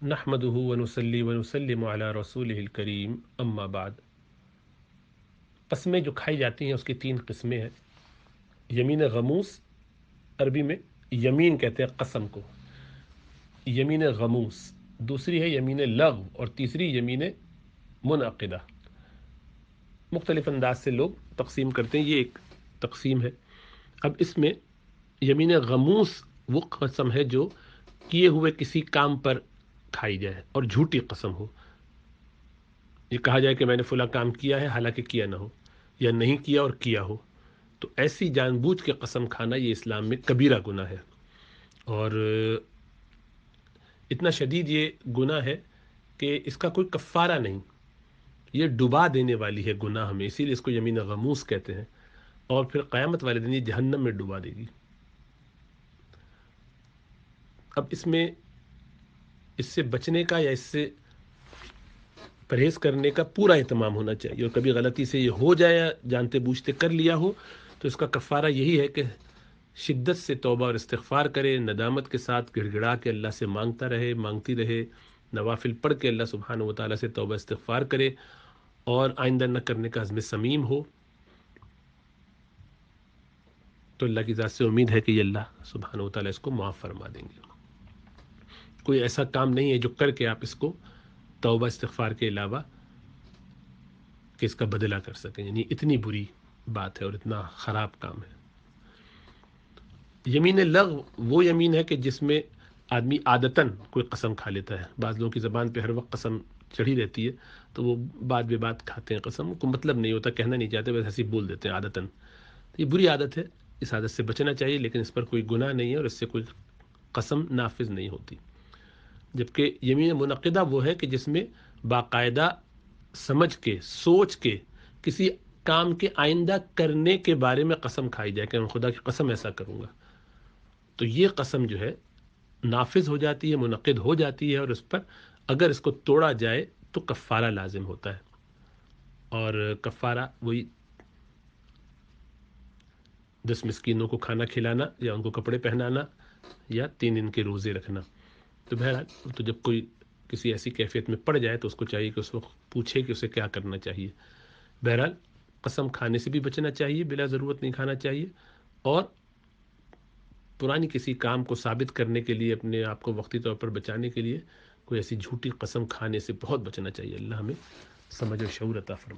نحمده ونصلی ونسلم علی رسولہ الکریم اما بعد۔ قسمیں جو کھائی جاتی ہیں اس کی تین قسمیں ہیں۔ یمین غموس، عربی میں یمین کہتے ہیں قسم کو، یمین غموس۔ دوسری ہے یمین لغو، اور تیسری یمین منعقدہ۔ مختلف انداز سے لوگ تقسیم کرتے ہیں، یہ ایک تقسیم ہے۔ اب اس میں یمین غموس وہ قسم ہے جو کیے ہوئے کسی کام پر کھائی جائے اور جھوٹی قسم ہو۔ یہ کہا جائے کہ میں نے فلاں کام کیا ہے حالانکہ کیا نہ ہو، یا نہیں کیا اور کیا ہو، تو ایسی جان بوجھ کے قسم کھانا یہ اسلام میں کبیرہ گناہ ہے، اور اتنا شدید یہ گناہ ہے کہ اس کا کوئی کفارہ نہیں، یہ ڈبا دینے والی ہے گناہ میں، اسی لیے اس کو یمین غموس کہتے ہیں، اور پھر قیامت والے دن یہ جہنم میں ڈبا دے گی۔ اب اس سے بچنے کا یا اس سے پرہیز کرنے کا پورا اہتمام ہونا چاہیے، اور کبھی غلطی سے یہ ہو جائے یا جانتے بوجھتے کر لیا ہو تو اس کا کفارہ یہی ہے کہ شدت سے توبہ اور استغفار کرے، ندامت کے ساتھ گڑ گڑا کے اللہ سے مانگتی رہے، نوافل پڑھ کے اللہ سبحانہ و تعالیٰ سے توبہ استغفار کرے، اور آئندہ نہ کرنے کا عزم صمیم ہو، تو اللہ کی ذات سے امید ہے کہ یہ اللہ سبحانہ و تعالیٰ اس کو معاف فرما دیں گے۔ کوئی ایسا کام نہیں ہے جو کر کے آپ اس کو توبہ استغفار کے علاوہ کہ اس کا بدلہ کر سکیں، یعنی اتنی بری بات ہے اور اتنا خراب کام ہے۔ یمین لغو وہ یمین ہے کہ جس میں آدمی عادتاً کوئی قسم کھا لیتا ہے۔ بعض لوگوں کی زبان پہ ہر وقت قسم چڑھی رہتی ہے تو وہ بات بے بات کھاتے ہیں قسم، کو مطلب نہیں ہوتا، کہنا نہیں چاہتے، بس ایسے ہی بول دیتے ہیں عادتاً۔ یہ بری عادت ہے، اس عادت سے بچنا چاہیے، لیکن اس پر کوئی گناہ نہیں ہے اور اس سے کوئی قسم نافذ نہیں ہوتی۔ جبکہ یمین منعقدہ وہ ہے کہ جس میں باقاعدہ سمجھ کے سوچ کے کسی کام کے آئندہ کرنے کے بارے میں قسم کھائی جائے کہ میں خدا کی قسم ایسا کروں گا، تو یہ قسم جو ہے نافذ ہو جاتی ہے، منعقد ہو جاتی ہے، اور اس پر اگر اس کو توڑا جائے تو کفارہ لازم ہوتا ہے، اور کفارہ وہی 10 مسکینوں کو کھانا کھلانا، یا ان کو کپڑے پہنانا، یا 3 دن کے روزے رکھنا۔ تو بہرحال تو جب کوئی کسی ایسی کیفیت میں پڑ جائے تو اس کو چاہیے کہ اس وقت پوچھے کہ اسے کیا کرنا چاہیے۔ بہرحال قسم کھانے سے بھی بچنا چاہیے، بلا ضرورت نہیں کھانا چاہیے، اور پرانی کسی کام کو ثابت کرنے کے لیے، اپنے آپ کو وقتی طور پر بچانے کے لیے کوئی ایسی جھوٹی قسم کھانے سے بہت بچنا چاہیے۔ اللہ ہمیں سمجھ و شعور عطا فرمائے۔